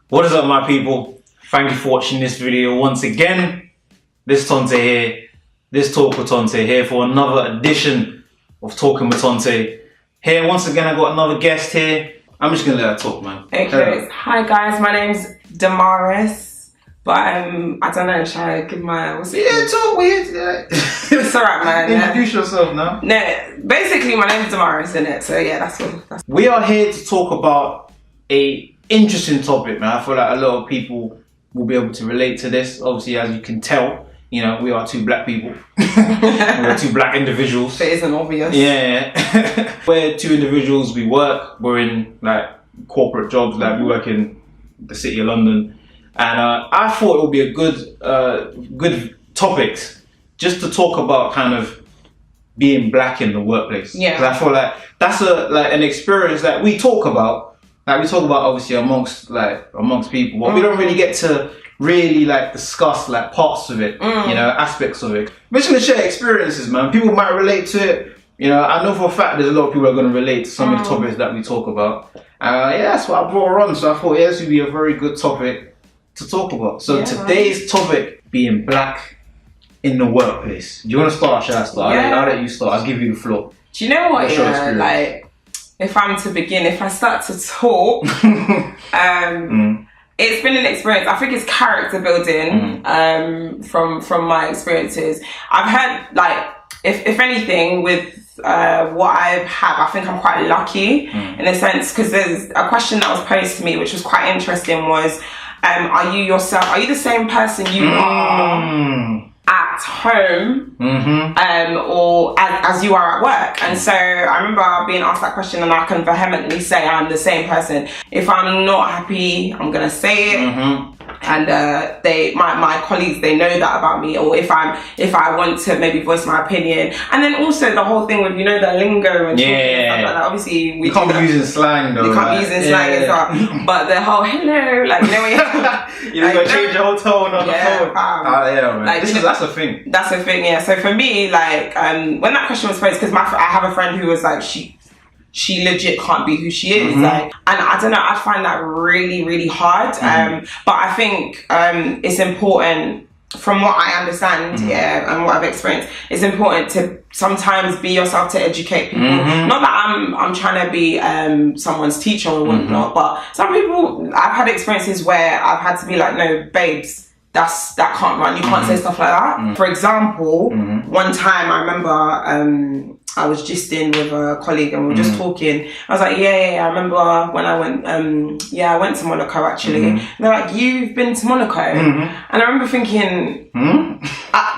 What is up, my people? Thank you for watching this video once again. This Tonte here, this Talk with Tonte here for another edition of Talking with Tonte. Here, once again, I got another guest here. I'm just gonna let her talk, man. Okay. Hi guys, my name's Damaris, but I don't know, should I give my... Talk weird. Yeah. It's alright, man. Introduce yourself now. No, basically my name's Damaris, innit? So yeah, that's what. We are here to talk about a interesting topic, man. I feel like a lot of people will be able to relate to this. Obviously, as you can tell, you know, we are two black people. We are two black individuals. It isn't obvious. Yeah. We're two individuals, we work, we're in like corporate jobs, like we work in the city of London. And I thought it would be a good topic just to talk about kind of being black in the workplace. Yeah. Because I feel like that's an experience that we talk about. Like we talk about obviously amongst people, but we don't really get to really like discuss like parts of it, you know, aspects of it. We're just gonna share experiences, man. People might relate to it. You know, I know for a fact there's a lot of people who are gonna relate to some of the topics that we talk about. Yeah, that's what I brought her on. So I thought this would be a very good topic to talk about. So today's topic being black in the workplace. Do you want to start? Should I start? Yeah. I'll let you start. I'll give you the floor. Do you know what? Yeah, like if I'm to begin, if I start to talk, it's been an experience. I think it's character building from my experiences. I've had like, if anything, with what I have, I think I'm quite lucky in a sense, because there's a question that was posed to me which was quite interesting was, are you yourself? Are you the same person you are at home or as you are at work? And so I remember being asked that question, and I can vehemently say I'm the same person. If I'm not happy, I'm gonna say it. And my colleagues, they know that about me. Or if I want to maybe voice my opinion, and then also the whole thing with, you know, the lingo and stuff like that. Obviously, we can't be using slang though. You can't be using slang as well. But the whole hello, like, you know, you gotta change your whole tone on the phone. Man. Like, that's a thing. That's a thing, yeah. So for me, like, when that question was posed, because I have a friend who was like, she legit can't be who she is, like, and I don't know, I find that really, really hard. But I think it's important, from what I understand, and what I've experienced, it's important to sometimes be yourself to educate people. Not that I'm trying to be someone's teacher or whatnot, but some people, I've had experiences where I've had to be like, no, babes, that can't run. You can't say stuff like that. For example, one time I remember I was just in with a colleague and we were just talking. I was like, yeah, I remember when I went, I went to Monaco actually. And they're like, you've been to Monaco? And I remember thinking,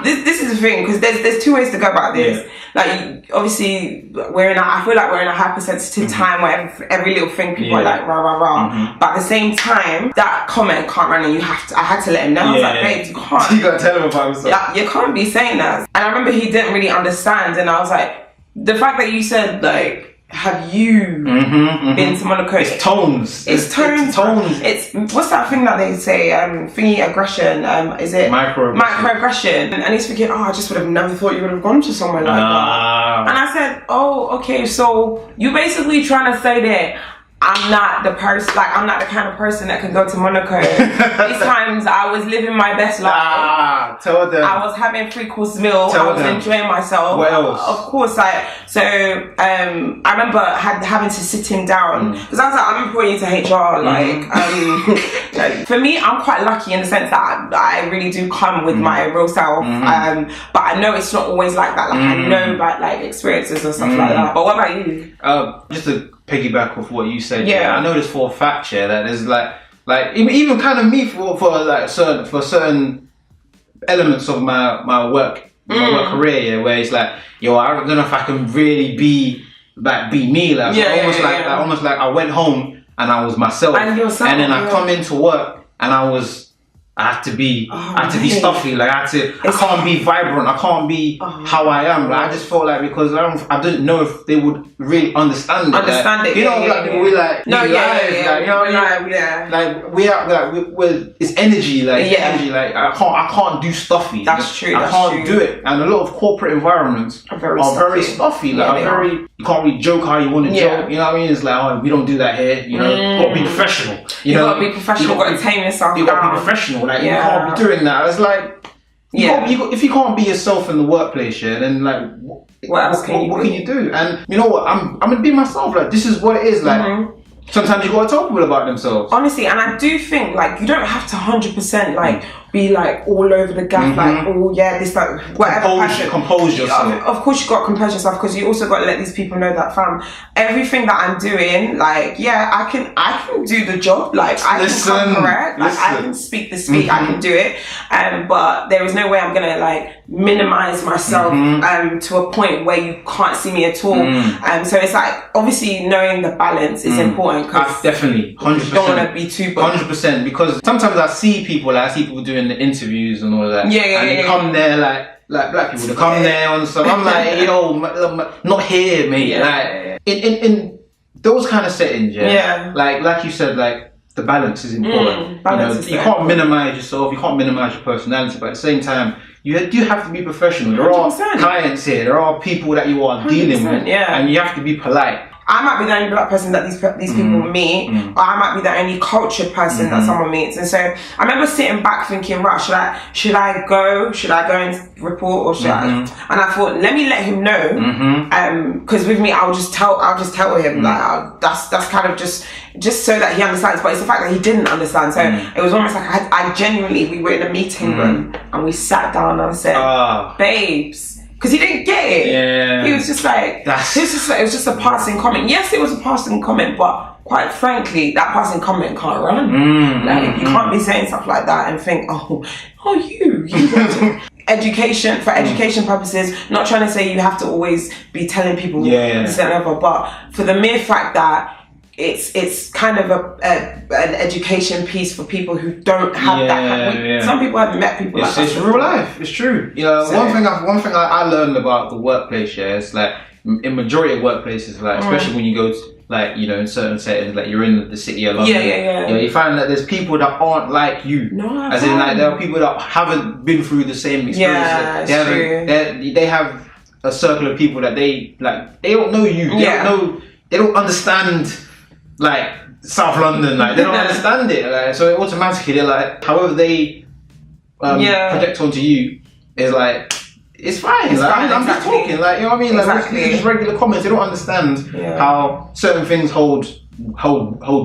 this is the thing, because there's two ways to go about this. Like, obviously, I feel like we're in a hypersensitive time where every little thing people are like, rah, rah, rah. But at the same time, that comment can't run, and I had to let him know. I was like, babe, you can't. You gotta tell him about himself. Yeah, you can't be saying that. And I remember he didn't really understand, and I was like, the fact that you said, like, have you been to Monaco? It's tones. It's tones. It's, what's that thing that they say? Thingy aggression. Is it microaggression? And he's thinking, I just would have never thought you would have gone to somewhere like that. And I said, oh, okay, so you basically trying to say that I'm not the person, like, I'm not the kind of person that can go to Monaco. These times I was living my best life. Tell them. I was having 3-course meal. I was enjoying myself. What else? Of course, I remember having to sit him down, because I was like, I'm reporting to HR. Like, for me, I'm quite lucky in the sense that I really do come with my real self. But I know it's not always like that. Like, I know about like experiences and stuff like that. But what about you? Just to piggyback off what you said, I know this for a fact, that there's like even kind of me for certain elements of my work career, where it's like, yo, I don't know if I can really be me, like almost like I went home and I was myself, and then I come into work and I was I have to be stuffy. Like I can't be vibrant. I can't be how I am. Like I just felt like because I didn't know if they would really understand it. Like, you know, we like no, you know what I mean? Like we're it's energy. Like it's energy. Like I can't do stuffy. That's true. I can't do it. And a lot of corporate environments are very stuffy. Like you can't really joke how you want to joke. You know what I mean? It's like, oh, we don't do that here. You know, you gotta be professional. You gotta be professional. You gotta tame yourself. You gotta be professional. Like you can't be doing that. It's like if you can't be yourself in the workplace, then like what else can you do? And you know what? I'm gonna be myself. Like this is what it is. Like sometimes you gotta tell people about themselves. Honestly, and I do think like you don't have to 100% like be like all over the gaff, like this like whatever. Compose yourself. Of course you got to compose yourself because you also got to let these people know that everything that I'm doing, like I can do the job, like I can come correct, like I can speak the speak, I can do it, but there is no way I'm gonna like minimize myself to a point where you can't see me at all. So it's like obviously knowing the balance is important. Definitely 100%. You don't want to be too 100% because sometimes I see people doing the interviews and all of that. And they come there like black people. They come there on some. I'm like, not here, mate. Like in those kind of settings, like you said, like the balance is important. You can't minimize yourself. You can't minimize your personality, but at the same time, you do have to be professional. There 100%. Are clients here. There are people that you are dealing with, and you have to be polite. I might be the only black person that these people meet, or I might be the only cultured person that someone meets. And so I remember sitting back thinking, right, should I go and report, or should I? And I thought, let me let him know, because with me, I'll just tell him, like that's kind of just so that he understands. But it's the fact that he didn't understand. So it was almost like I genuinely, we were in a meeting room and we sat down and I said, babes. Because he didn't get it. Yeah. He was just like, it was just a passing comment. Yes, it was a passing comment, but quite frankly, that passing comment can't run. Like you can't be saying stuff like that and think, you education for education purposes. Not trying to say you have to always be telling people this and whatever, but for the mere fact that it's kind of an education piece for people who don't have that. Some people haven't met people like that. It's real life. It's true. You know, one thing I learned about the workplace, is like in majority of workplaces, like especially when you go to like in certain settings, like you're in the city of London, you find that there's people that aren't like you. As in, like there are people that haven't been through the same experience. They have a circle of people that they don't know you. They don't understand. Like South London, like they don't understand it, like, so automatically they're like, however they project onto you is like, it's fine. I'm just talking, like you know what I mean. Like just regular comments. They don't understand how certain things hold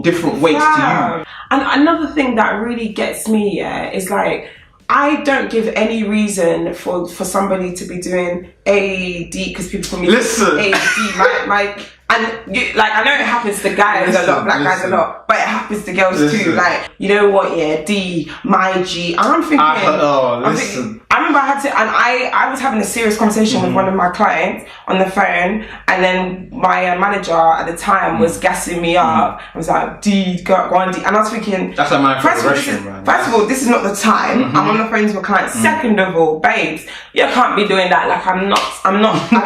different weights to you. And another thing that really gets me, is like, I don't give any reason for somebody to be doing AD because people call me AD. And like I know it happens to guys a lot, black guys a lot, but it happens to girls too. Like you know what? D, my G. And I'm thinking. I remember I was having a serious conversation with one of my clients on the phone, and then my manager at the time was gassing me up. I was like, D, go on, D, and I was thinking, that's a man. First of all, this is not the time. I'm on the phone to a client. Second of all, babes, you can't be doing that. Like I'm not. I don't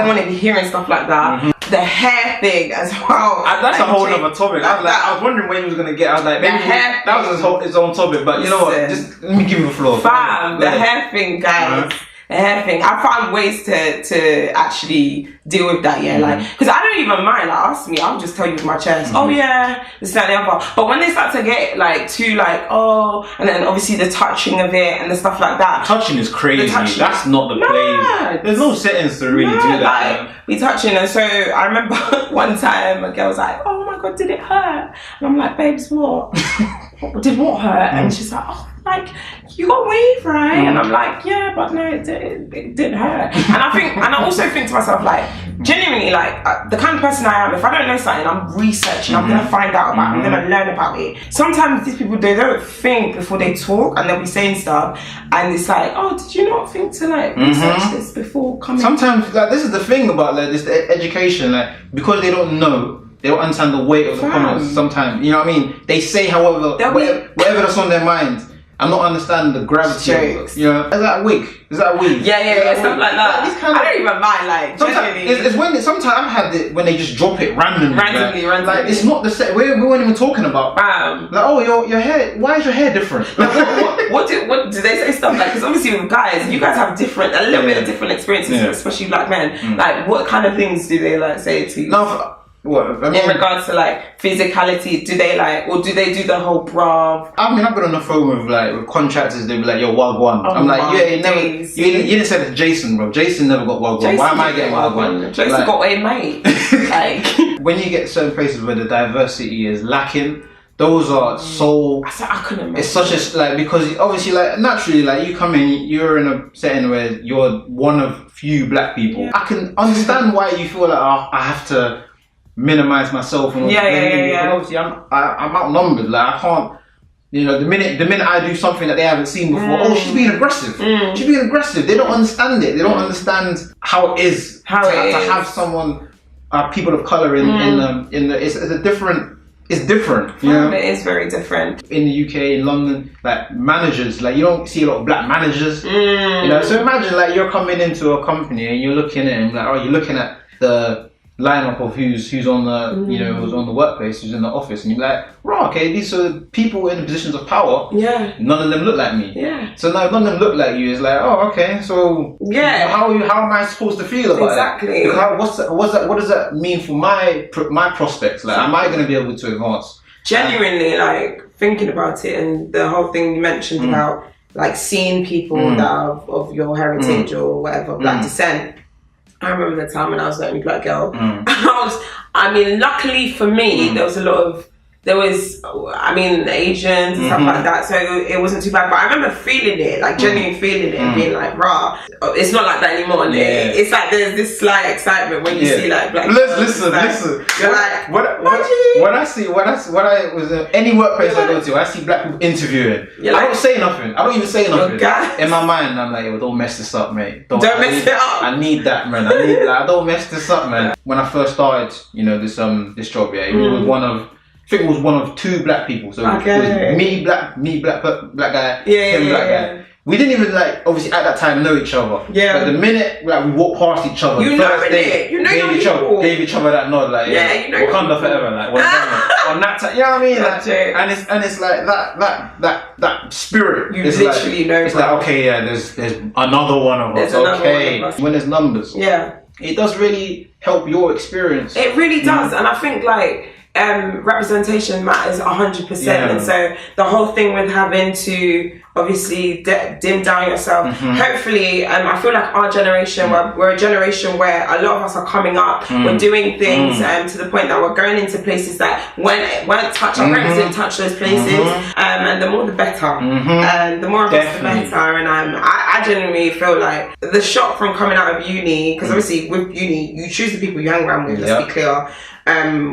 want to be hearing stuff like that. The hair thing as well. That's a whole other topic. I was wondering when he was gonna get. I was like, maybe that was his own topic. But you know what? Just let me give you the floor. Fam, the hair thing, guys. The hair thing. I found ways to actually deal with that. Like because I don't even mind. Like ask me, I'll just tell you with my chest. Oh yeah, this that and the other. But when they start to get like too like and then obviously the touching of it and the stuff like that. Touching is crazy. That's not the place. There's no settings to really do that. Like, be touching. And so I remember one time a girl was like, oh my god, did it hurt? And I'm like, babes, what? Did what hurt? And she's like, oh, like you got weave, right? And I'm like, yeah, but no, it didn't hurt. And I also think to myself, like, genuinely, like the kind of person I am, if I don't know something, I'm researching, I'm gonna find out about it, I'm gonna learn about it. Sometimes these people, they don't think before they talk, and they'll be saying stuff, and it's like, oh, did you not think to like research this before coming? Sometimes, like, this is the thing about like this education, like, because they don't know. They don't understand the weight of the comments sometimes. You know what I mean? They say whatever that's on their mind. and not understand the gravity of it. You know, is that a wig? Is that a weave? Yeah, stuff like that. I don't even mind, like, it's sometimes I've had it when they just drop it randomly. Like, it's not the same. We weren't even talking about. Like, oh, your hair. Why is your hair different? Like, what do they say stuff like? Because obviously with guys, you guys have a little bit of different experiences, especially black men. Like, what kind of things do they like say to you? No. What? I mean, in regards to like physicality, do they like, or do they do the whole bra? I mean, I've been on the phone with contractors. They'll be like, "Yo, Wagwan." I'm like, "Yeah, you didn't say that, Jason, bro. Jason never got Wagwan. Why am I getting Wagwan? Jason like, got a mate." Like, when you get certain places where the diversity is lacking, those are so. I couldn't imagine. It's such a like, because obviously, like, naturally, like, you come in, you're in a setting where you're one of few black people. Yeah. I can understand why you feel like I have to minimize myself and obviously I'm outnumbered. Like, I can't, you know, the minute I do something that they haven't seen before, she's being aggressive. She's being aggressive. They don't understand it. They don't understand how it is to have someone, people of color in the it's a different. It's different, you know? It is very different. In the UK, in London, like, managers, like, you don't see a lot of black managers. You know, so imagine, like, you're coming into a company and you're looking at them, like, oh, you're looking at the lineup of who's on the, you know, who's on the workplace, who's in the office, and you're like, right, okay, these are people in positions of power. Yeah. None of them look like me. Yeah. So now none of them look like you. It's like, oh, okay, so how am I supposed to feel about exactly. that? What does that mean for my prospects? Like, am I going to be able to advance? Genuinely, like, thinking about it, and the whole thing you mentioned about, like, seeing people that are of your heritage or whatever, black descent. I remember the time when I was the only black girl. I mean, luckily for me, there was Asians and stuff like that, so it wasn't too bad. But I remember feeling it, like, genuinely feeling it, and being like, rah, it's not like that anymore. It's like there's this slight excitement when you see, like, black girls. Listen. You're like, when I was in any workplace I go to, I see black people interviewing. I don't say nothing. I don't even say nothing. In my mind, I'm like, yo, don't mess this up, mate. Don't mess it up. I need that, man. Don't mess this up, man. When I first started, you know, this job, it was I think it was one of two black people. So it was me, black guy, him, black guy. We didn't even, like, obviously at that time know each other. Yeah. But the minute, like, we walked past each other, gave each other that nod, like, Wakanda forever, like, on that time, you know what I mean? Like, and it's like that spirit. You literally know. It's like, okay, there's another one of us. Okay, when there's numbers, it does really help your experience. It really does, and I think, like, representation matters 100%, and so the whole thing with having to obviously dim down yourself. Hopefully, I feel like our generation, we're a generation where a lot of us are coming up, we're doing things to the point that we're going into places that weren't touched, our parents didn't touch those places, and the more the better, and the more of us the better. And I genuinely feel like the shock from coming out of uni, because obviously with uni you choose the people you hang around with, let's be clear,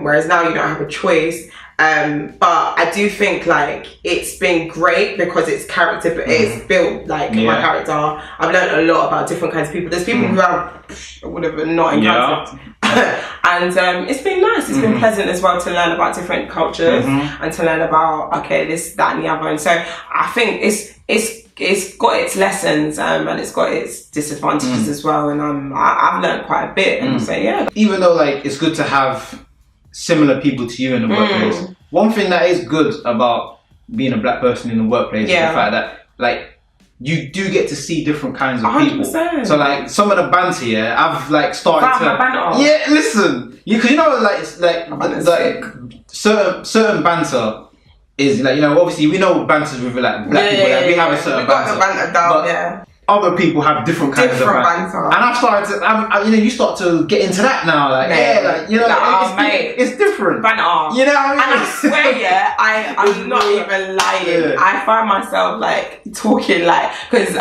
whereas now you don't have a choice. But I do think, like, it's been great because it's character, but it's built, like, my character. I've learned a lot about different kinds of people. There's people who I would have not encountered. And it's been nice. It's been pleasant as well to learn about different cultures and to learn about, okay, this, that and the other. And so I think it's got its lessons and it's got its disadvantages as well. And I've learned quite a bit. And so, even though, like, it's good to have similar people to you in the workplace, one thing that is good about being a black person in the workplace is the fact that, like, you do get to see different kinds of 100%. People. So, like, some of the banter, I've, like, started to listen, because you know, like, it's like certain banter is, like, you know, obviously we know banters with, like, black people, like, we have a certain banter, but other people have different kinds of banter. And I've started to, you know, you start to get into that now, like, like, you know, it's different. Banter. You know what I mean? And I swear, I'm not even lying. I find myself, like, talking, like, because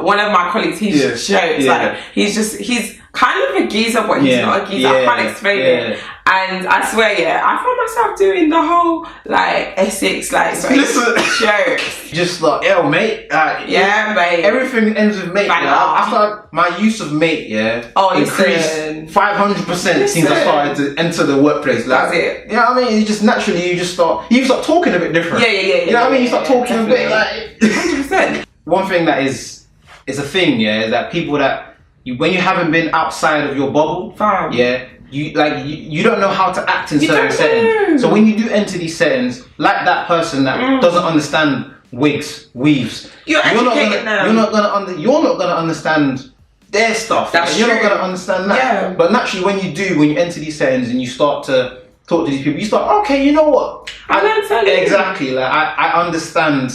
one of my colleagues, he jokes, like, he's kind of a geezer, but he's not a geezer. I can't explain it. And I swear, yeah, I found myself doing the whole like Essex like jokes. Just like, yo, mate. Yeah, mate. Everything ends with mate. Yeah. I started my use of mate. Yeah. Increased 500% since I started to enter the workplace. Like, that's it. You know what I mean? You just naturally you start talking a bit different. Yeah. You know what I mean? You start talking a bit like 100%. One thing that is a thing, yeah, is that people that when you haven't been outside of your bubble, yeah, you don't know how to act in certain settings. So when you do enter these settings, like that person that doesn't understand wigs, weaves, you're not gonna understand their stuff. You're not gonna understand that. Yeah. But naturally, when you enter these settings and you start to talk to these people, you start, okay, you know what? Exactly. Like I understand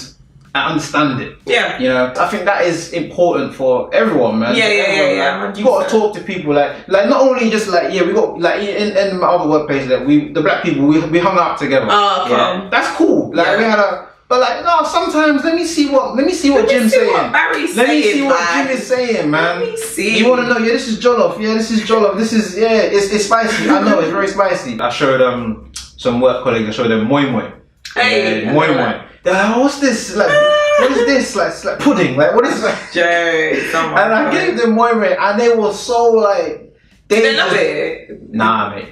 it. Yeah. You know, I think that is important for everyone, man. Yeah. You got to talk to people like not only just like, yeah, we got like in my other workplace that the black people we hung out together. Yeah. That's cool. Like we had but like no, sometimes let me see what Jim's saying. Let me see what Jim is saying, man. Let me see. You want to know? Yeah, this is jollof. Yeah, this is jollof. This is it's spicy. I know it's very spicy. I showed some work colleagues. I showed them moi moi. Hey, moi moi. What's this? Like, what is this? Like, it's like pudding. Like, what is that? And I gave them moi moi, and they were so like. They love it. Nah, mate.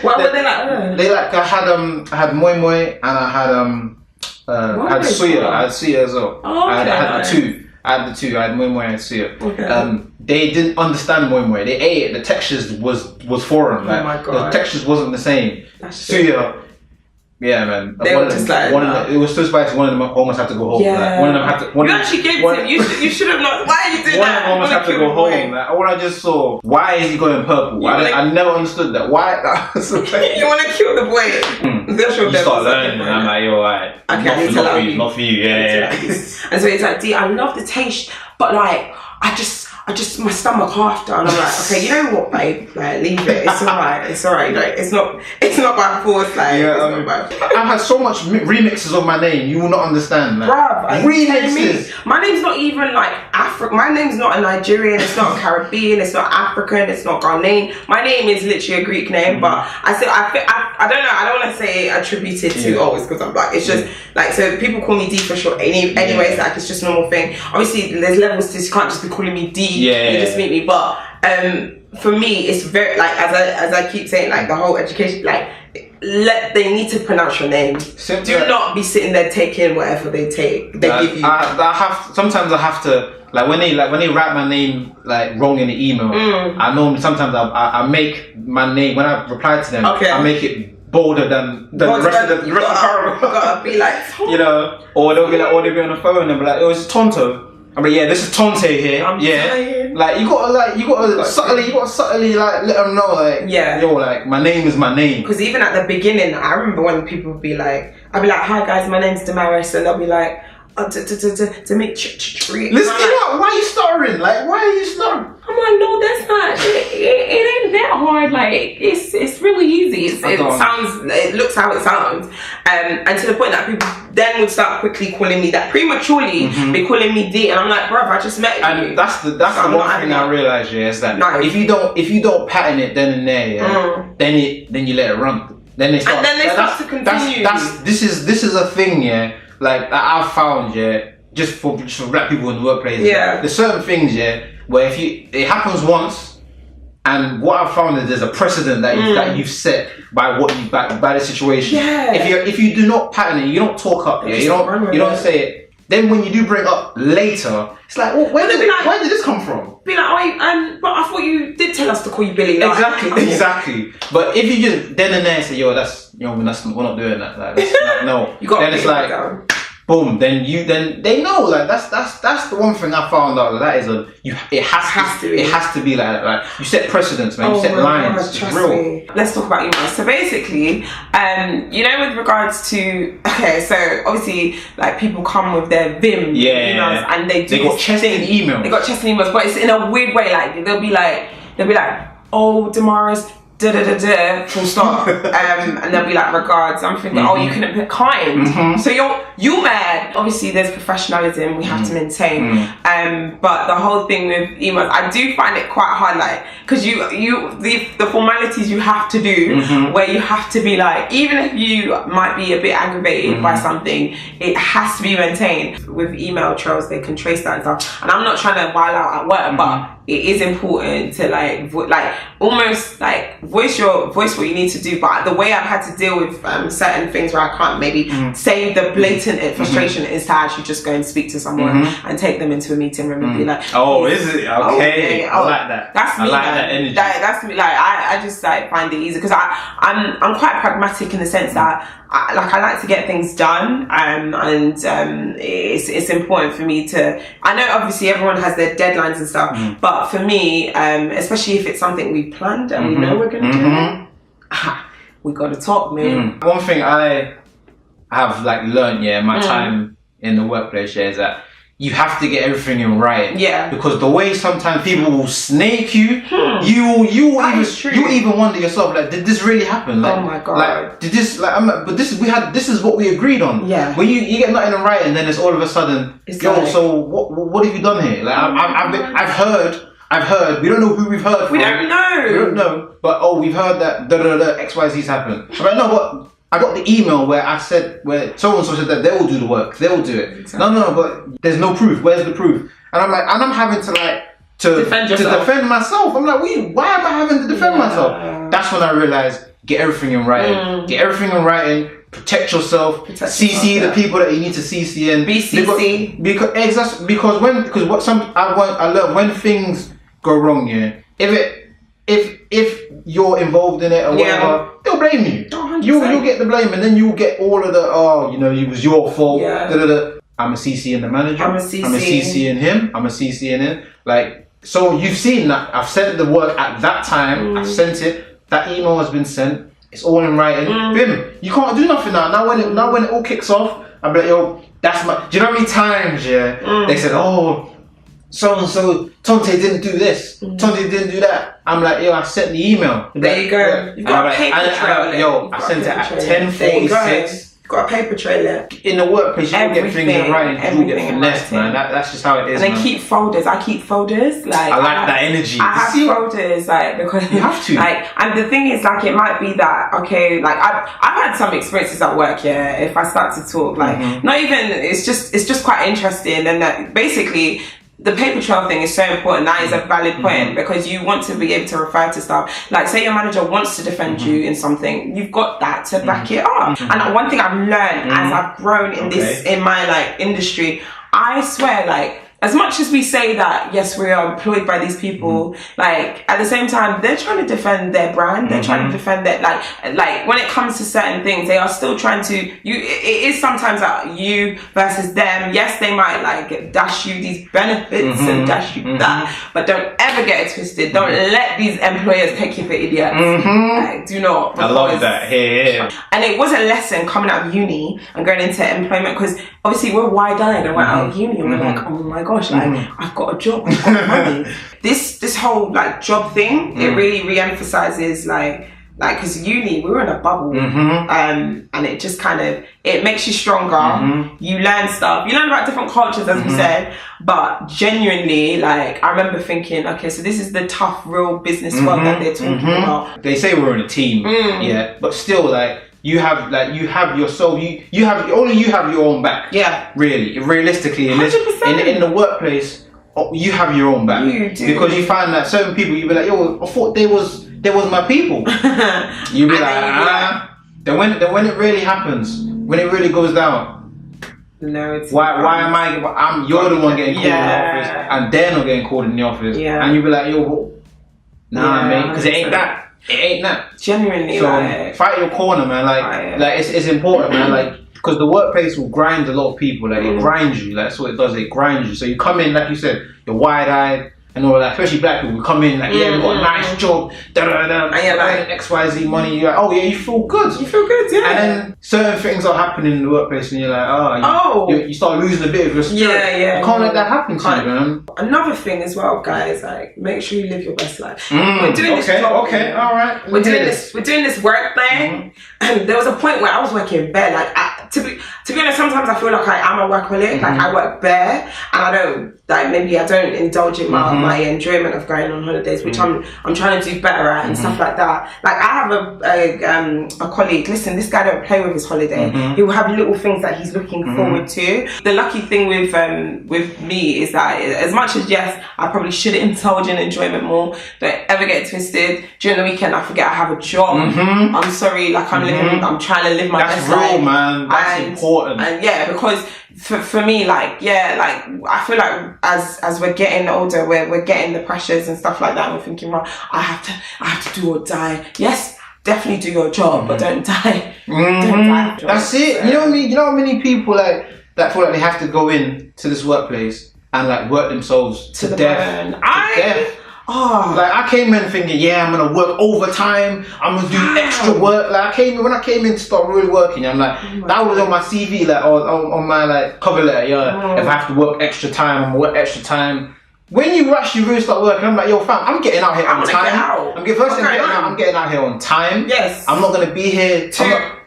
What were they like? They like I had moi moi, and I had suya. I had suya as well. Oh, okay. I had the two. I had moi moi and suya. Okay. They didn't understand moi moi. They ate it. The textures was foreign. Like, oh my god. The textures wasn't the same. Suya. Yeah, man. They were just like, it was so spicy. One of them almost had to go home. Yeah. Like, one of them had to. You actually gave it to him. You should have not. Why are you doing that? One of them almost had to go home. Like, all I just saw. Why is he going purple? I never understood that. Why? You want to kill the boy? You start learning, and I'm like, yo, alright. Not for you. Yeah. And so it's like, D, I love the taste, but like, I just my stomach after, and I'm like, okay, you know what, babe? Like, leave it. It's alright. Like, it's not by force. Like, I've had so much remixes of my name. You will not understand. Like, bruv, remixes. My name's not even like African. My name's not a Nigerian. It's not Caribbean. It's not African. It's not Ghanaian. My name is literally a Greek name, but I don't know. I don't want to say attributed to it's because I'm black. It's just like, so people call me D for short. Anyways, like it's just a normal thing. Obviously, there's levels to this. You can't just be calling me D. Yeah. You just meet me, but for me, it's very like as I keep saying, like the whole education, like they need to pronounce your name. Do not be sitting there taking whatever they give you. Sometimes I have to like when they write my name like wrong in the email. I know sometimes I make my name when I reply to them. Okay. I make it bolder than the rest of the paragraph. Gotta be like, you know, or they'll be on the phone and be like, it was Tonto. I mean, yeah, this is Tonte here. I'm tired. Like you gotta subtly like let them know, like, yo, like my name is my name. Because even at the beginning, I remember when people would be like, I'd be like, hi guys, my name's Damaris, and they'll be like, to make listen, you know, why are you stuttering? Like, why are you stuttering? I'm like, no, that's not. It ain't that hard. Like, it's really easy. It looks how it sounds, and to the point that people then would start quickly calling me that prematurely. Be calling me D, and I'm like, bruv, I just met you. And that's the one thing I realized, is that if you don't pattern it then and there, then you let it run. Then they start to continue. This is a thing, like that I've found, just for black people in the workplace. There's certain things, where it happens once, and what I've found is there's a precedent that you've set by by the situation. If you do not pattern it, you don't talk up, you don't say it. Then when you do bring it up later, it's like, well, where did this come from? Be like, but I thought you did tell us to call you Billy. Like, exactly. But if you just then and there say, yo, we're not doing that. Like, no. Then it's like, boom. Then they know. Like that's the one thing I found out. That is it has to be like that. Like you set precedents, man. You set lines. God, trust me. Let's talk about emails. So basically, you know, with regards to so obviously, like people come with their Vim emails, and they got chest in emails. They got chest in emails, but it's in a weird way. Like they'll be like, oh, Damaris, full stop. And they'll be like, regards. I'm thinking, oh, you couldn't put kind. So you're mad. Obviously, there's professionalism we have to maintain. But the whole thing with emails, I do find it quite hard, like, because the formalities you have to do, where you have to be like, even if you might be a bit aggravated by something, it has to be maintained. With email trails, they can trace that and stuff. And I'm not trying to wild out at work, but it is important to like almost like voice what you need to do. But the way I've had to deal with certain things where I can't maybe say the blatant frustration is to actually just go and speak to someone and take them into a meeting room and be like, oh, is it? Okay. I like that. That's me. I like that energy. That's me. Like I just like find it easy because I'm quite pragmatic in the sense that I like to get things done, and it's important for me to. I know obviously everyone has their deadlines and stuff, but for me, especially if it's something we planned and we know we're gonna do, we gotta talk, man. One thing I have like learned, in my time in the workplace, is that you have to get everything in writing. Yeah. Because the way sometimes people will snake you, you even wonder yourself, like, did this really happen? Like, oh my god. Like, did this this is what we agreed on. Yeah. When you get nothing in writing, then it's all of a sudden, so what have you done here? Like, I've heard. We don't know who we've heard from. We don't know. But we've heard that XYZ's happened. But no, but I got the email where so and so said that they will do the work, they will do it. Exactly. No, but there's no proof. Where's the proof? And I'm like, I'm having to defend myself. I'm like, why am I having to defend myself? That's when I realized, get everything in writing. Get everything in writing. Protect yourself. CC the people that you need to CC in. BCC. Because I learned when things go wrong, if you're involved in it or whatever, they'll blame you. You'll get the blame, and then you'll get all of the it was your fault. I'm a CC in the manager. I'm a CC in him. I'm a CC in him. Like, so you've seen that I've sent the work at that time. I've sent it. That email has been sent. It's all in writing. Bim. You can't do nothing now. Now when it all kicks off, I'm like, yo, that's my. Do you know how many times they said, so and so Tonte didn't do this, Tonte didn't do that. I'm like, yo, I sent the email. There you go. You've got a paper trail. I sent it at 10:46. Got a paper trail. In the workplace, you get things in writing. You get finesse, man. That's just how it is. And then keep folders. I keep folders. Like, I like that energy. I have folders, like, because you have to. Like, and the thing is, like, it might be that like I've had some experiences at work. If I start to talk, like, not even. It's just quite interesting, and that basically. The paper trail thing is so important. That is a valid point because you want to be able to refer to stuff. Like, say your manager wants to defend you in something, you've got that to back it up. And one thing I've learned as I've grown in my like industry, I swear, like, as much as we say that, yes, we are employed by these people, like, at the same time, they're trying to defend their brand. They're trying to defend their, like, when it comes to certain things, they are still trying to, it is sometimes like you versus them. Yes, they might, like, dash you these benefits and dash you that, but don't ever get it twisted. Don't let these employers take you for idiots. Like, do not. I love that. Yeah. And it was a lesson coming out of uni and going into employment, because obviously we're wide-eyed and we're out of uni and we're like, oh my gosh, like, I've got a job, I've got money. This whole like job thing, it really re-emphasizes like because uni, we were in a bubble, and it just kind of, it makes you stronger. You learn stuff, you learn about different cultures, as we said, but genuinely, like, I remember thinking, okay, so this is the tough, real business world that they're talking about. They say we're in a team, but still, like, you have yourself. You have your own back. Yeah, really, realistically, in the workplace, you have your own back. You do. Because you find that certain people, you be like, yo, I thought they was my people. You be like, Then when it really happens, when it really goes down, no, it's why am I? You're the one getting called in the office, and they're not getting called in the office. Yeah, and you be like, yo, mate, because it ain't that. It ain't that. Genuinely, so fight your corner, man. Like it's important, man. Like, because the workplace will grind a lot of people. Like, it grinds you. Like, that's what it does. It grinds you. So you come in, like you said, you're wide-eyed. and all that, especially black people, we come in like, yeah, we got a nice job, and you're like XYZ money, you're like, oh yeah, you feel good. You feel good, yeah. And then certain things are happening in the workplace and you're like, you start losing a bit of your spirit. Yeah. You can't let that happen to you, man. Another thing as well, guys, like, make sure you live your best life. We're doing this job. Okay, all right. We're doing this work thing. And there was a point where I was working bare. Like, to be honest, sometimes I feel like I am a workaholic. Like, I work bare, and I don't, like, maybe I don't indulge in my enjoyment of going on holidays, which I'm trying to do better at and stuff like that. Like, I have a colleague. Listen, this guy don't play with his holiday. He will have little things that he's looking forward to. The lucky thing with me is that as much as yes, I probably should indulge in enjoyment more. Don't ever get twisted. During the weekend, I forget I have a job. I'm sorry, like I'm trying to live my best life. That's real, man. That's important. And yeah, because for me, like, yeah, like, I feel like as we're getting older, we're getting the pressures and stuff like that, and we're thinking, well, I have to do or die. Yes, definitely do your job, but don't die. Don't die. That's it. You know what I mean? You know how many people like that feel like they have to go in to this workplace and like work themselves to death. Like, I came in thinking, yeah, I'm gonna work overtime, I'm gonna do extra work. Like, when I came in to start really working, I'm like, that was on my CV, like, on my like cover letter, if I have to work extra time, I'm gonna work extra time. When you actually really start working, I'm like, yo, fam, I'm getting out here on time. I'm getting out here on time. Yes. I'm not gonna be here.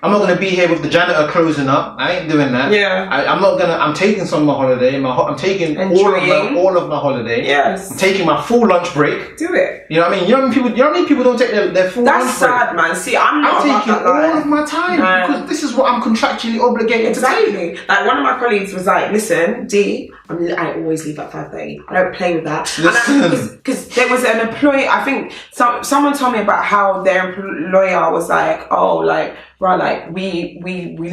I'm not gonna be here with the janitor closing up. I ain't doing that. Yeah. I'm taking some of my holiday. I'm taking all of my holiday. Yes. I'm taking my full lunch break. Do it. You know what I mean? You know how many people don't take their full lunch break? That's sad, man. See, I'm taking all of my time because this is what I'm contractually obligated to take. Like, one of my colleagues was like, listen, D, I always leave at 5:30. I don't play with that. Because there was an employee, I think someone told me about how their employer was like, oh, like, right, like, we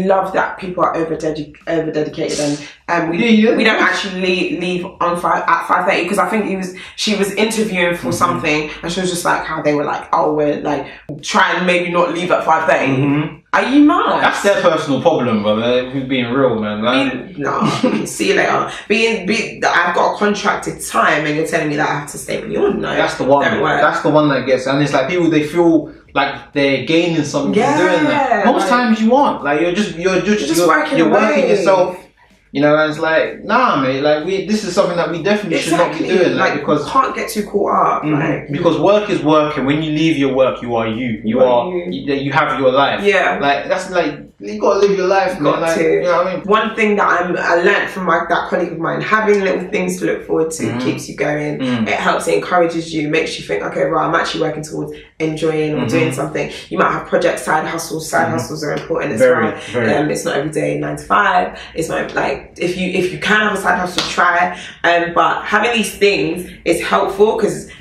love that people are over dedicated and we don't actually leave at 5:30, because I think she was interviewing for something, and she was just like, how they were like, oh, we're like, try and maybe not leave at 5:30. Are you mad? That's their personal problem, brother. If you're being real, man. Like, no, see you later. I've got a contracted time, and you're telling me that I have to stay beyond. No, that's the one. That's the one that gets, and it's like people, they feel like they're gaining something from doing that. Most times you aren't. Like, you're working yourself. You know, and it's like, nah, mate. Like, this is something that we definitely should not be doing. Like, because you can't get too caught up. Like, because work is work, and when you leave your work, you are you. You have your life. Yeah. Like, that's like, you gotta live your life, man. Like, you know what I mean? One thing that I learned from that colleague of mine, having little things to look forward to keeps you going. It helps, it encourages you, makes you think, okay, right, I'm actually working towards enjoying or doing something. You might have projects, side hustles. Side hustles are important as well. It's not every day 9 to 5. It's not like, if you can have a side hustle, try. But having these things is helpful, because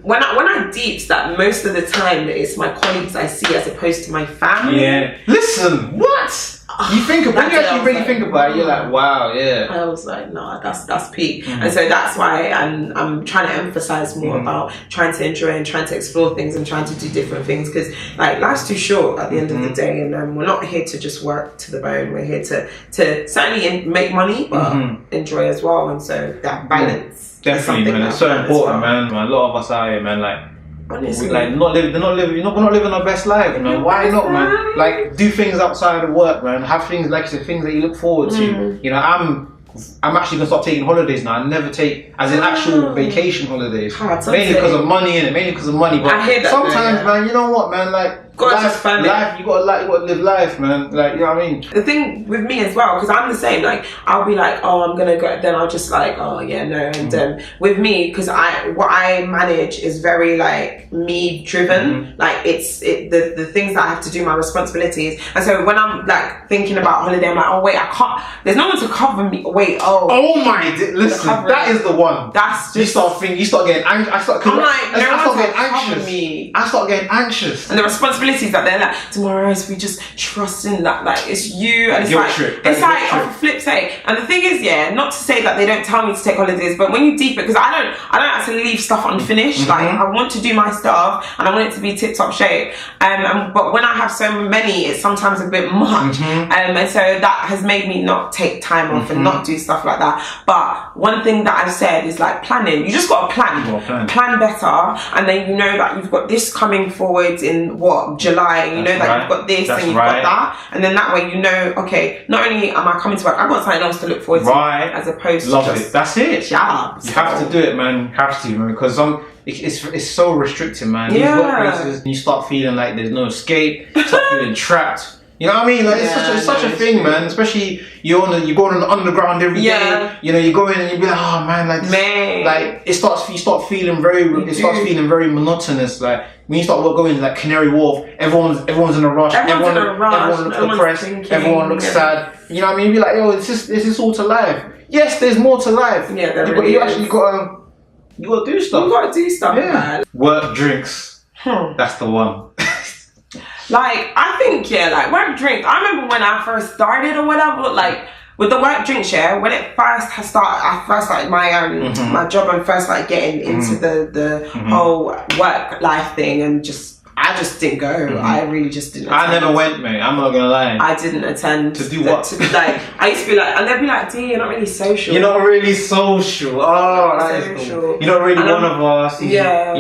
when I deeps that most of the time it's my colleagues I see as opposed to my family. Yeah. Listen, what? You think about it, you really think about it, you're like, wow, yeah. I was like, no, that's peak. And so that's why I'm trying to emphasize more about trying to enjoy and trying to explore things and trying to do different things, because like, life's too short at the end of the day, and we're not here to just work to the bone. We're here to certainly make money, but enjoy as well. And so that balance. Definitely, man. It's so important, man. A lot of us out here, man, like, honestly, like, we're not living our best life, man. Why not, man? Like, do things outside of work, man. Have things, like you said, things that you look forward to. You know, I'm actually gonna start taking holidays now. I never take, as in actual vacation holidays. Mainly because of money, But I hear that, sometimes, man, you know what, man? Like, life, you gotta live life, man. Like, you know what I mean? The thing with me as well, because I'm the same. Like, I'll be like, oh, I'm gonna go. Then I'll just like, oh yeah, no. And with me, because what I manage is very like me driven. Like, the things that I have to do, my responsibilities. And so when I'm like thinking about holiday, I'm like, oh wait, I can't. There's no one to cover me. Wait, oh my, listen, that is the one. That's just, you start getting angry. I start getting anxious. I start getting anxious. And the responsibilities that they're like, tomorrow we just trust in that, like it's you, and it's guilt like trip. it's like off a flip sake. And the thing is, yeah, not to say that they don't tell me to take holidays, but when you deep it, because I don't actually leave stuff unfinished. Like I want to do my stuff and I want it to be tip top shape. But when I have so many, it's sometimes a bit much. And so that has made me not take time off and not do stuff like that. But one thing that I've said is like planning. You just got to plan better, and then you know that you've got this coming forward in July, and you know that you've got this and you've got that, and then that way you know, okay, not only am I coming to work, I've got something else to look forward to, as opposed to just it. That's it. Jobs. You have to do it, man. Have to, man, because it's so restricting, man. Yeah. These workplaces, you start feeling like there's no escape. You start feeling trapped. You know what I mean? Like it's such a thing, man. Especially you're going on the underground every day. You know, you go in and you be like, oh man, like you start feeling very very monotonous. Like when you start going to like Canary Wharf, everyone's in a rush. Everyone looks depressed. Everyone looks sad. You know what I mean? You be like, yo, is this all to life? Yes, there's more to life. Yeah, you actually gotta do stuff. You gotta do stuff, man. Work drinks. That's the one. Like, I think, like, work drinks. I remember when I first started or whatever, like, with the work drink share, when it first I first started my my job and first started getting into the whole work life thing, and I just didn't go. I really just didn't attend. I never went, mate. I'm not gonna lie. I didn't attend. To do what? I used to be like, and they'd be like, D, you're not really social. You're not really social. Oh, that is cool. You're not really one of us. Yeah.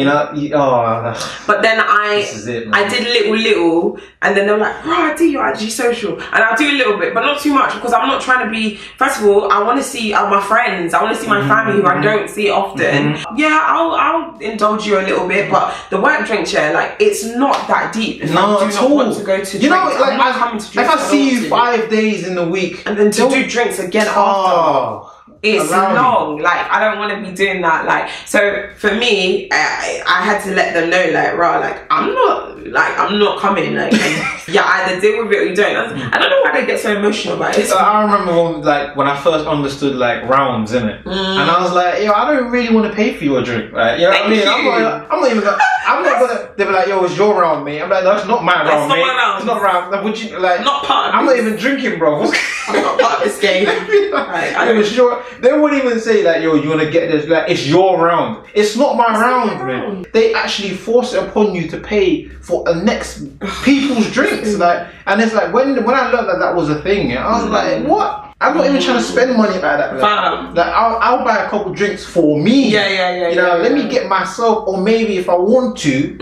But then this is it, man. I did little, and then they were like, bro, D, you're actually social. And I'll do a little bit, but not too much, because I'm not trying to be, first of all, I want to see my friends. I want to see my family who I don't see often. Yeah, I'll indulge you a little bit, but the work drink share, like, it's not that deep. If no, I do not want to go to drinks, you know, like, I'm not coming to drinks. If I see you 5 days in the week and then to do drinks again after, it's long. Like, I don't want to be doing that. Like, so for me, I had to let them know, like, rah, like, I'm not coming. Like, yeah, either deal with it or you don't. I don't know why they get so emotional about it. I remember when I first understood like rounds, innit? And I was like, yo, I don't really want to pay for your drink. Like, you know what I mean? I'm not gonna. They be like, yo, it's your round, mate. I'm like, no, it's not my round, mate. It's not round. Like, would you like? Not part. I'm not even drinking, bro. I'm not part of this game. They wouldn't even say like, yo, you want to get this? Like, it's your round. It's not my round, man. They actually force it upon you to pay for the next people's drinks. Like, and it's like when I learned that was a thing, I was like, what? I'm not even trying to spend money like that. Like I'll buy a couple drinks for me. You know, let me get myself, or maybe if I want to,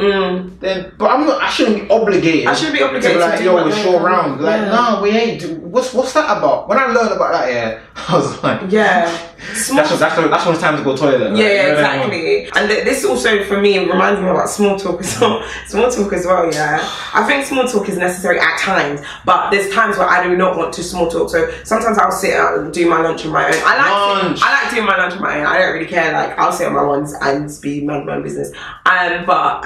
then. But I shouldn't be obligated. I shouldn't be obligated to be like, yo, it's your round. Like, no, we ain't. What's that about? When I learned about that, I was like, that's when it's time to go toilet. Like, exactly. And this also for me reminds me about small talk as well. I think small talk is necessary at times, but there's times where I do not want to small talk. So sometimes I'll sit out and do my lunch on my own. I like doing my lunch on my own. I don't really care. Like, I'll sit on my ones and be my own business. But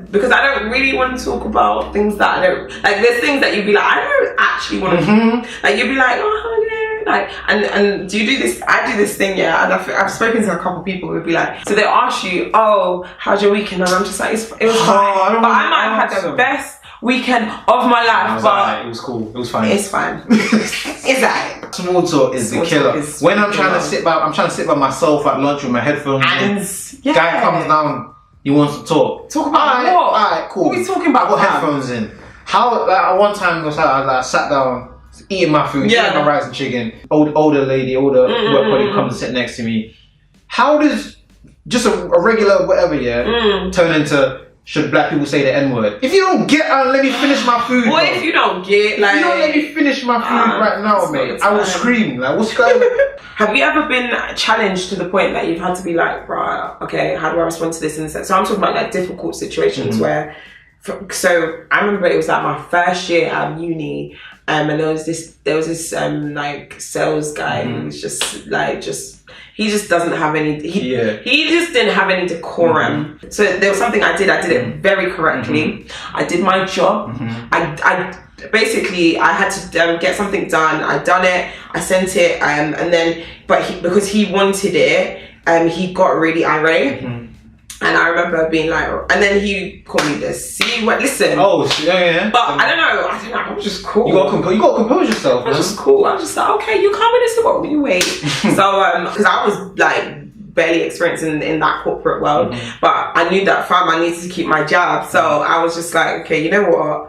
because I don't really want to talk about things that I don't like. There's things that you'd be like, I don't actually want to. Like, you'd be like, oh yeah, like, and do you do this? I do this thing, and I've spoken to a couple of people who'd be like, so they'll ask you, oh, how's your weekend? And I'm just like, it was fine. But I might have had the best weekend of my life, but it was cool. It was fine. It's fine. It's alright. Small talk is the killer. When I'm trying to sit by myself at lunch with my headphones in, guy comes down, he wants to talk. Talk about what? Alright, cool. What are we talking about? I got headphones in. How? Like, one time I sat down, eating my food, eating my rice and chicken. Older lady, work colleague comes and sit next to me. How does just a regular whatever turn into? Should black people say the N-word? If you don't get, let me finish my food. What if you don't get, like... If you don't let me finish my food right now, mate, I will scream. Like, what's going on? Have you ever been challenged to the point that you've had to be like, right, okay, how do I respond to this? And so I'm talking about like difficult situations where... So I remember it was like my first year at uni, and there was this like sales guy who's he just doesn't have any. He just didn't have any decorum. So there was something I did it very correctly. I did my job. I basically I had to get something done. I done it. I sent it. And then because he wanted it, he got really irate. And I remember being like, and then he called me the C word. Listen. Oh, yeah. But I don't know. I was just cool. You got to compose yourself. I was just cool. I was just like, okay, you come with this. What will you wait? So, because I was like barely experienced in that corporate world, but I knew that fam, I needed to keep my job. So I was just like, okay, you know what?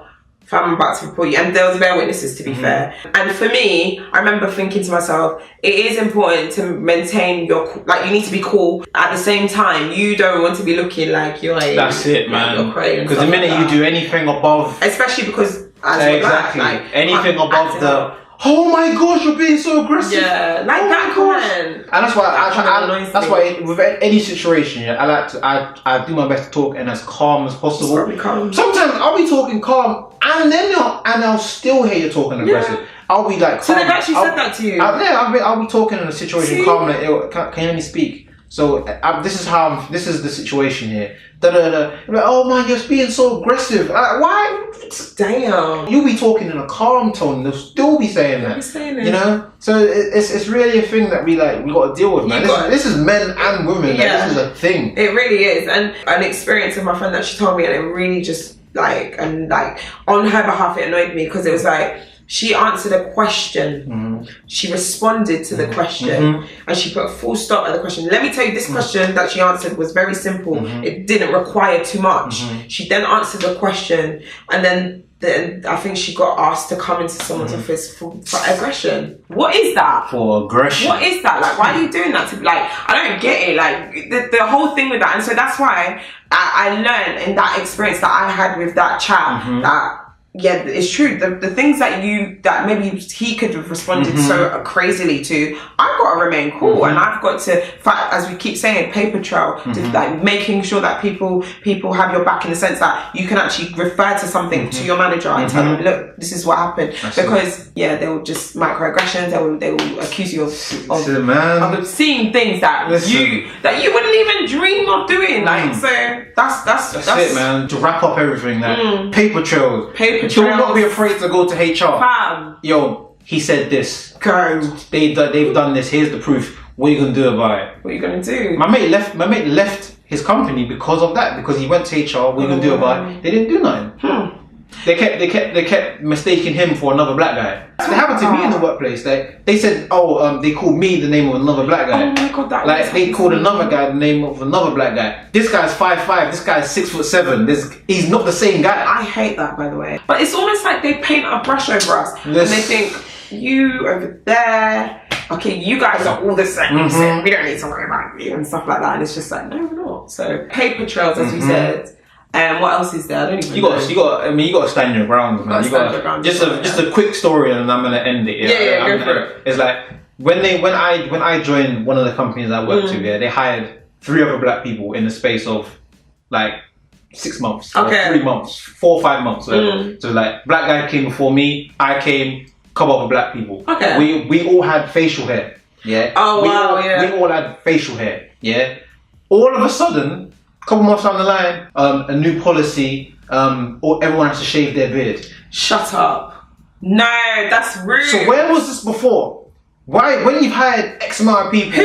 I'm about to report you, and there was bare witnesses, to be fair. And for me, I remember thinking to myself, it is important to maintain your, like, you need to be cool. At the same time, you don't want to be looking like you're like, that's it, man. Because the minute you do anything above, especially because exactly, like, anything above the, oh my gosh, you're being so aggressive. Yeah, like that comment. And that's why that's why with any situation, I like to I do my best to talk and as calm as possible. Sometimes I'll be talking calm and then I'll still hear you talking aggressive. I'll be like calm. So they've actually said that to you? I'll be talking in a situation calm, like, can you let me speak? So this is the situation here. Like, oh man, you're being so aggressive. Why? Damn. You'll be talking in a calm tone. They'll still be saying that. You know. So it's really a thing that we got to deal with, man. This is men and women. Yeah. This is a thing. It really is. And an experience of my friend that she told me, and it really just on her behalf, it annoyed me because it was like, she answered a question. She responded to the question, and she put a full stop at the question. Let me tell you, this question that she answered was very simple. It didn't require too much. She then answered the question, and then I think she got asked to come into someone's office for aggression. What is that? For aggression. What is that? Like, why are you doing that? I don't get it. Like, the whole thing with that. And so that's why I learned in that experience that I had with that chat that, yeah, it's true. The things that maybe he could have responded so crazily to, I've got to remain cool, and I've got to fight, as we keep saying, paper trail, to making sure that people have your back in the sense that you can actually refer to something to your manager and tell them, look, this is what happened. Because they will just microaggressions. They will accuse you of seeing things that you wouldn't even dream of doing. Like, so that's it, man. To wrap up everything, paper trails. Do not be afraid to go to HR. Fam. Yo, he said this. Go. They've done this. Here's the proof. What are you gonna do about it? What are you gonna do? My mate left his company because of that. Because he went to HR. What are you gonna do about it? They didn't do nothing. They kept mistaking him for another black guy. It happened to me in the workplace. They said, they called me the name of another black guy. Oh my god, they called another guy the name of another black guy. This guy's 5'5", this guy's 6'7". He's not the same guy. I hate that, by the way. But it's almost like they paint a brush over us, and they think, you over there, okay, you guys are all the same. So we don't need to worry about you and stuff like that. And it's just like, no, we're not. So paper trails, as you said. And what else is there? I don't even know. You got to stand your ground, man. Just a quick story, and I'm gonna end it. Yeah, go for it. It's like when I joined one of the companies I worked to, they hired 3 other black people in the space of like 6 months, or 3 months, 4 or 5 months, whatever. So like, black guy came before me, I came, couple other black people. Okay. We all had facial hair. Yeah. Oh wow. We all had facial hair. Yeah. All of a sudden, couple months down the line, a new policy, everyone has to shave their beard. Shut up. No, that's rude. So where was this before? Why, when you've hired X amount of people,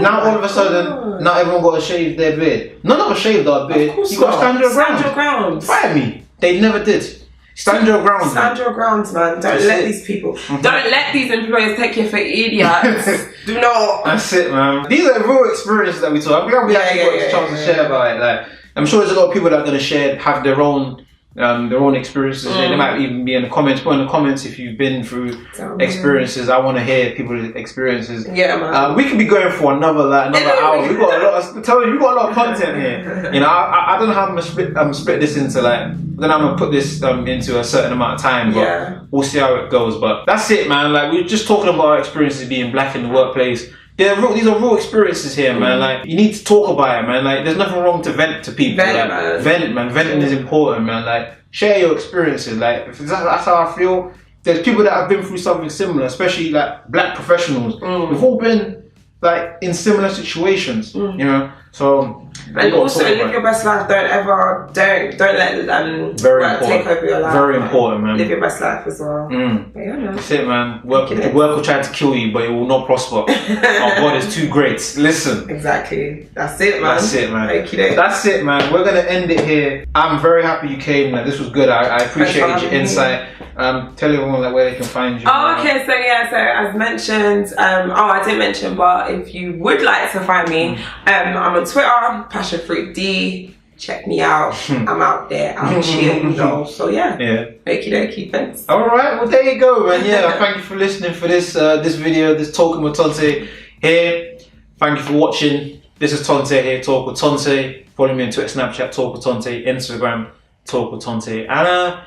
now all of a sudden, now everyone got to shave their beard. None of us shaved our beard. You got to stand your ground. Stand your ground. Fire me. They never did. Stand your ground. Stand your ground, man. Don't let these people. Don't let these employers take you for idiots. Do not. That's it, man. These are real experiences that we talk. I'm glad we actually got this chance to share about it. Like, I'm sure there's a lot of people that are going to have their own experiences. They might even be in the comments. Put in the comments if you've been through experiences. I want to hear people's experiences. Yeah, man. We could be going for another hour. We got a lot. We got a lot of content here. You know, I don't know how I'm gonna split this into then I'm gonna put this into a certain amount of time. But we'll see how it goes. But that's it, man. Like, we're just talking about our experiences being black in the workplace. These are real experiences here, man. Like, you need to talk about it, man. Like, there's nothing wrong to vent to people. Vent, man. Venting is important, man. Like, share your experiences. Like, if that's how I feel. There's people that have been through something similar, especially like black professionals. We've all been like in similar situations, you know. So And also live your best life. Don't let work take over your life. Very important, man. Live your best life as well. Mm. Yeah, man. That's it, man. Work will try to kill you, but it will not prosper. Our God is too great. Listen. Exactly. That's it, man. That's it, man. Okay. That's it, man. We're gonna end it here. I'm very happy you came. Like, this was good. I appreciated your insight. Tell everyone like where they can find you. Oh, okay. So as mentioned, I didn't mention, but if you would like to find me, I'm on Twitter, PassionFruitD. Check me out. I'm out there. I'm chill. So yeah. Okie dokie. Thanks. All right. Well, there you go, man. Yeah. Thank you for listening for this video. This Talking with Tonte here. Thank you for watching. This is Tonte here. Talk with Tonte. Follow me on Twitter, Snapchat. Talk with Tonte. Instagram. Talk with Tonte. And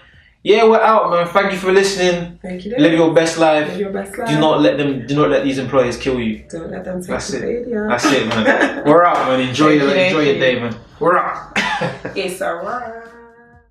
yeah, we're out, man. Thank you for listening. Thank you. Live your best life. Live your best life. Do not let these employers kill you. Don't let them take That's the it. video. That's it, man. We're out, man. Enjoy your day, man. We're out. It's alright.